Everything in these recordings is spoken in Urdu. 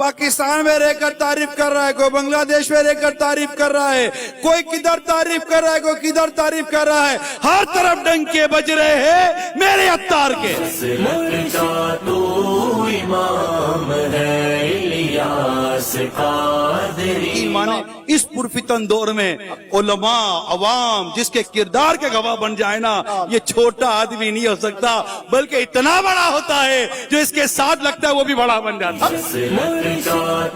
پاکستان میں رہ کر تعریف کر رہا ہے، کوئی بنگلہ دیش میں رہ کر تعریف کر رہا ہے، کوئی کدھر تعریف کر رہا ہے، کوئی کدھر تعریف کر رہا ہے، ہر طرف ڈنکے بج رہے ہیں میرے عطار کے۔ امام ہے الیاس قادری۔ مانے اس پرفتن دور میں علماء عوام جس کے کردار کے گواہ بن جائے نا، یہ چھوٹا آدمی نہیں ہو سکتا، بلکہ اتنا بڑا ہوتا ہے جو اس کے ساتھ لگتا ہے وہ بھی بڑا بن جاتا ہے۔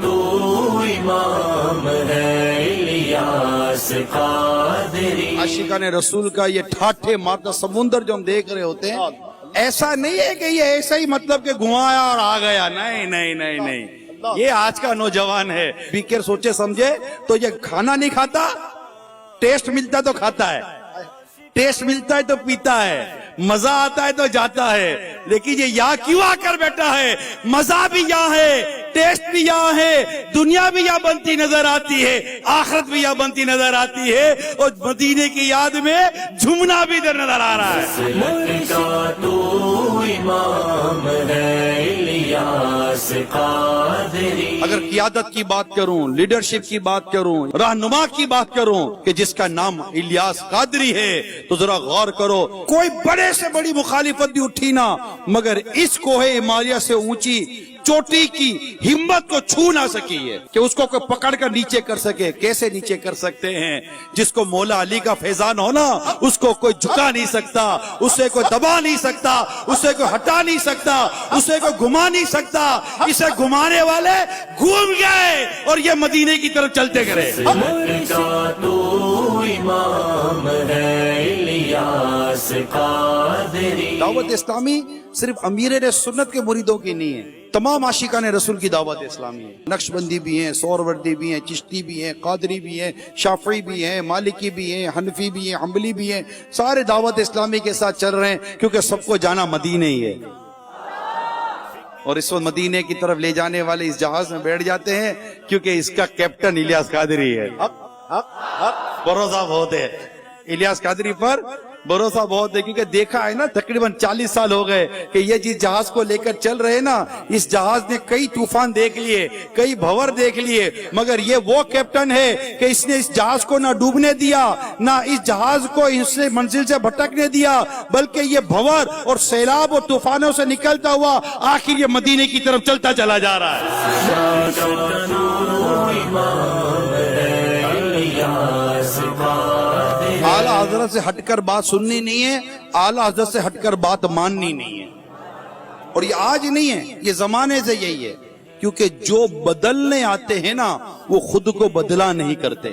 تو امام ہے الیاس قادری۔ عاشقان رسول کا یہ ٹھاٹھے مارتا سمندر جو ہم دیکھ رہے ہوتے ہیں، ایسا نہیں ہے کہ یہ ایسا ہی مطلب کہ گھمایا اور آ گیا، نہیں نہیں نہیں نہیں، یہ آج کا نوجوان ہے، بیکر سوچے سمجھے تو یہ کھانا نہیں کھاتا، ٹیسٹ ملتا تو کھاتا ہے، ٹیسٹ ملتا ہے تو پیتا ہے، مزہ آتا ہے تو جاتا ہے، لیکن یہ یہاں کیوں آ کر بیٹھا ہے؟ مزہ بھی یہاں ہے، ٹیسٹ بھی یہاں ہے، دنیا بھی یہاں بنتی نظر آتی ہے، آخرت بھی یہاں بنتی نظر آتی ہے، اور مدینے کی یاد میں جھومنا بھی ادھر نظر آ رہا ہے۔ تو امام ہے الیاس قادری۔ اگر قیادت کی بات کروں، لیڈرشپ کی بات کروں، رہنما کی بات کروں کہ جس کا نام الیاس قادری ہے، تو ذرا غور کرو، کوئی بڑے سے بڑی مخالفت بھی اٹھی نا، مگر اس کوہ ہمالیہ سے اونچی چوٹی کی ہمت کو چھو نہ سکی ہے کہ اس کو کوئی پکڑ کر نیچے کر سکے۔ کیسے نیچے کر سکتے ہیں؟ جس کو مولا علی کا فیضان ہونا، اس کو کوئی جھکا نہیں سکتا، اسے کوئی دبا نہیں سکتا، اسے کوئی ہٹا نہیں سکتا، اسے کوئی گھما نہیں سکتا۔ اسے گھمانے والے گھوم گئے اور یہ مدینے کی طرف چلتے گئے۔ تو امام ہے الیاس قادری۔ دعوت اسلامی صرف امیر سنت کے مریدوں کی نہیں ہے، تمام عاشقان رسول کی دعوت اسلامی ہے۔ نقشبندی بھی ہیں، سہروردی بھی ہیں، چشتی بھی ہیں، قادری بھی ہیں، شافعی بھی ہیں، مالکی بھی ہیں، حنفی بھی ہیں، حنبلی بھی ہیں، سارے دعوت اسلامی کے ساتھ چل رہے ہیں، کیونکہ سب کو جانا مدینے ہی ہے۔ اور اس وقت مدینے کی طرف لے جانے والے اس جہاز میں بیٹھ جاتے ہیں کیونکہ اس کا کیپٹن الیاس قادری ہے۔ بھروسہ بہت ہے الیاس قادری پر، بھروسہ بہت ہے، کیونکہ دیکھا ہے نا، تقریباً 40 سال ہو گئے کہ یہ جس جہاز کو لے کر چل رہے نا، اس جہاز نے کئی طوفان دیکھ لیے، کئی بھور دیکھ لیے، مگر یہ وہ کیپٹن ہے کہ اس نے اس جہاز کو نہ ڈوبنے دیا، نہ اس جہاز کو اس سے منزل سے بھٹکنے دیا، بلکہ یہ بھور اور سیلاب اور طوفانوں سے نکلتا ہوا آخر یہ مدینے کی طرف چلتا چلا جا رہا ہے۔ اعلیٰ حضرت سے ہٹ کر بات سننی نہیں ہے، اعلیٰ حضرت سے ہٹ کر بات ماننی نہیں ہے، اور یہ آج نہیں ہے، یہ زمانے سے یہی ہے، کیونکہ جو بدلنے آتے ہیں نا وہ خود کو بدلا نہیں کرتے۔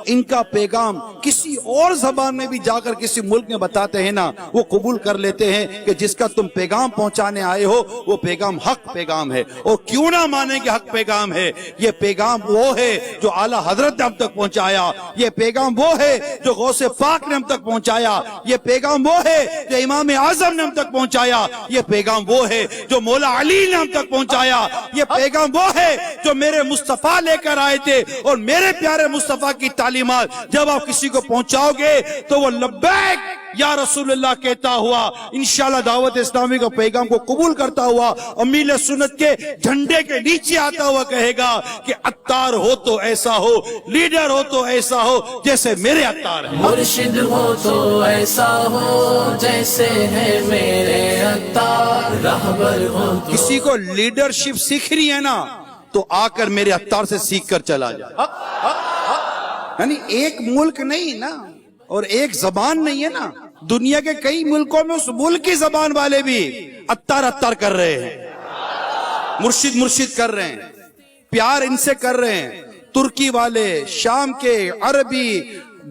ان کا پیغام کسی اور زبان میں بھی جا کر کسی ملک میں بتاتے ہیں نا، وہ قبول کر لیتے ہیں کہ جس کا تم پیغام پہنچانے آئے ہو وہ پیغام حق پیغام ہے، اور کیوں نہ مانیں کہ حق پیغام ہے۔ یہ پیغام وہ ہے جو اعلیٰ حضرت نے ہم تک پہنچایا، یہ پیغام وہ ہے جو غوث پاک نے ہم تک پہنچایا، یہ پیغام وہ ہے جو امام اعظم نے ہم تک پہنچایا، یہ پیغام وہ ہے جو مولا علی نے ہم تک پہنچایا، یہ پیغام وہ ہے جو میرے مصطفیٰ لے کر آئے تھے، اور میرے پیارے مصطفیٰ کی تعلیمات جب آپ کسی کو پہنچاؤ گے تو وہ لبیک یا رسول اللہ کہتا ہوا انشاءاللہ دعوت اسلامی کا پیغام کو قبول کرتا ہوا امیر سنت کے جھنڈے کے نیچے آتا ہوا کہے گا کہ عطار ہو تو ایسا ہو، لیڈر ہو تو ایسا ہو جیسے میرے عطار ہیں، مرشد ہو تو ایسا ہو جیسے ہے میرے عطار، رہبر ہو تو۔ کسی کو لیڈرشپ سیکھنی ہے نا تو آ کر میرے عطار سے سیکھ کر چلا جائے۔ یعنی ایک ملک نہیں نا، اور ایک زبان نہیں ہے نا، دنیا کے کئی ملکوں میں اس ملک کی زبان والے بھی عطار عطار کر رہے ہیں، مرشد مرشد کر رہے ہیں، پیار ان سے کر رہے ہیں، ترکی والے، شام کے، عربی،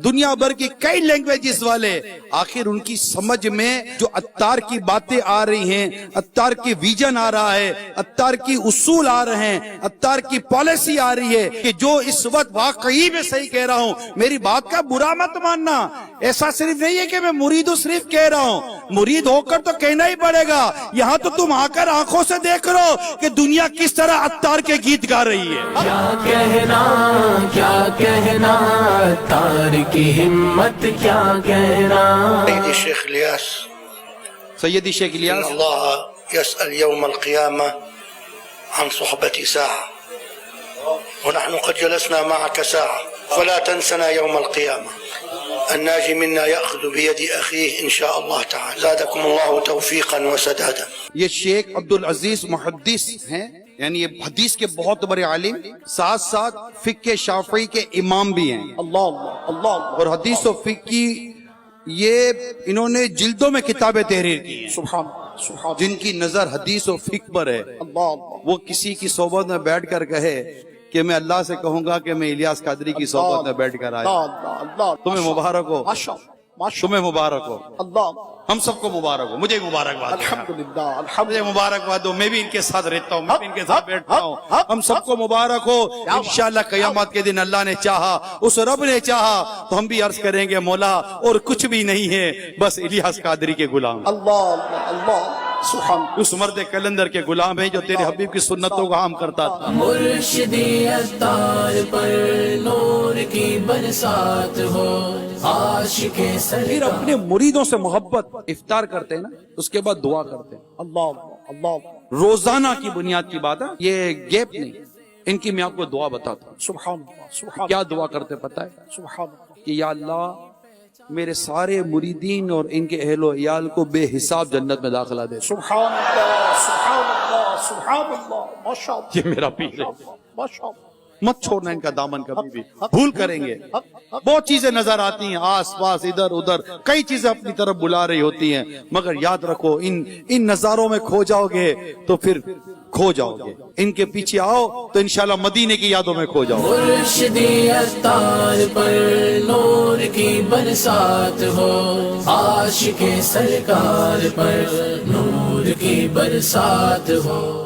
دنیا بھر کی کئی لینگویجز والے، آخر ان کی سمجھ میں جو عطار کی باتیں آ رہی ہیں، عطار کی ویژن آ رہا ہے، عطار کی اصول آ رہے ہیں، عطار کی پالیسی آ رہی ہے کہ جو اس وقت واقعی میں صحیح کہہ رہا ہوں، میری بات کا برا مت ماننا، ایسا صرف نہیں ہے کہ میں مرید ہوں صرف کہہ رہا ہوں، مرید ہو کر تو کہنا ہی پڑے گا، یہاں تو تم آ کر آنکھوں سے دیکھ رہو کہ دنیا کس طرح عطار کے گیت گا رہی ہے۔ کیا کہنا عطار کی ہمت، کیا کہنا۔ سيدي الشيخ الياس، سیدی شیخ الیاس، إن الله يسأل يوم القيامة عن صحبة ساعة، ونحن قد جلسنا معك ساعة فلا تنسنا يوم القيامة. الناجي منا يأخذ بيد أخيه إن شاء الله تعالى. زادكم الله توفيقا وسدادا. یہ شیخ عبدالعزیز محدث ہیں، یعنی یہ حدیث کے بہت بڑے عالم، ساتھ ساتھ فقہ شافعی کے امام بھی ہیں. اللہ اللہ اللہ اور حدیث و فقہ کی یہ انہوں نے جلدوں میں کتابیں تحریر کی ہیں سبحان سبحان جن کی نظر حدیث و فقہ پر ہے. اللہ اللہ وہ کسی کی صحبت میں بیٹھ کر کہے کہ میں اللہ سے کہوں گا کہ میں الیاس قادری کی صحبت میں بیٹھ کر آیا. اللہ اللہ تمہیں مبارک ہو، ماشاء ماشاء تمہیں مبارک ہو، اللہ. ہم سب کو مبارک ہو. مجھے مبارکباد دو. الحمدللہ مجھے الحمدللہ. مبارکباد دو. میں بھی ان کے ساتھ رہتا ہوں، میں بھی ان کے ساتھ بیٹھتا ہوں. ہم سب کو مبارک ہو. انشاءاللہ قیامت کے دن اللہ نے چاہا، اس رب نے چاہا تو ہم بھی عرض کریں گے مولا اور کچھ بھی نہیں ہے، بس الیاس قادری کے غلام، اللہ اللہ اللہ سبحان. اس مرد کلندر کے غلام ہیں جو تیرے حبیب کی سنتوں کا عام کرتا تھا. مرشدی اتار پر نور کی برسات ہو، عاشق پھر سرکار. اپنے مریدوں سے محبت افطار کرتے ہیں نا، اس کے بعد دعا کرتے ہیں. اللہ اللہ روزانہ کی بنیاد کی بات ہے، یہ گیپ نہیں. ان کی میں آپ کو دعا بتاتا ہوں. سبحان اللہ سبحان کیا دعا کرتے پتہ ہے؟ سبحان اللہ. کہ یا اللہ میرے سارے مریدین اور ان کے اہل و عیال کو بے حساب جنت میں داخلہ دے. سبحان اللہ سبحان اللہ سبحان اللہ. ماشاء اللہ یہ میرا پیر ہے. ماشاء اللہ. مت چھوڑنا ان کا دامن کبھی بھی. بھول کریں گے. بہت چیزیں نظر آتی ہیں آس پاس ادھر ادھر، کئی چیزیں اپنی طرف بلا رہی ہوتی ہیں، مگر یاد رکھو ان نظاروں میں کھو جاؤ گے تو پھر کھو جاؤ گے. ان کے پیچھے آؤ تو انشاءاللہ مدینے کی یادوں میں کھو جاؤ گے. مرشدی اتار پر نور کی برسات ہو، عاشق سرکار پر نور کی برسات ہو.